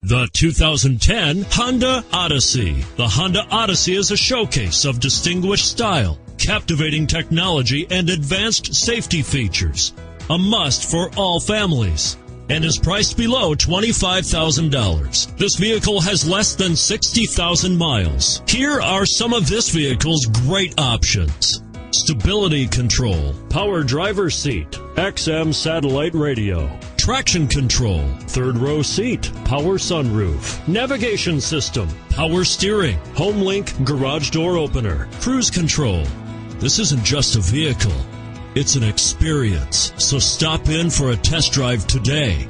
The 2010 Honda Odyssey. The Honda Odyssey is a showcase of distinguished style, captivating technology, and advanced safety features. A must for all families, and is priced below $25,000. This vehicle has less than 60,000 miles. Here are some of this vehicle's great options: stability control, power driver's seat, XM satellite radio, traction control, third row seat, power sunroof, navigation system, power steering, HomeLink garage door opener, cruise control. This isn't just a vehicle, it's an experience. So stop in for a test drive today.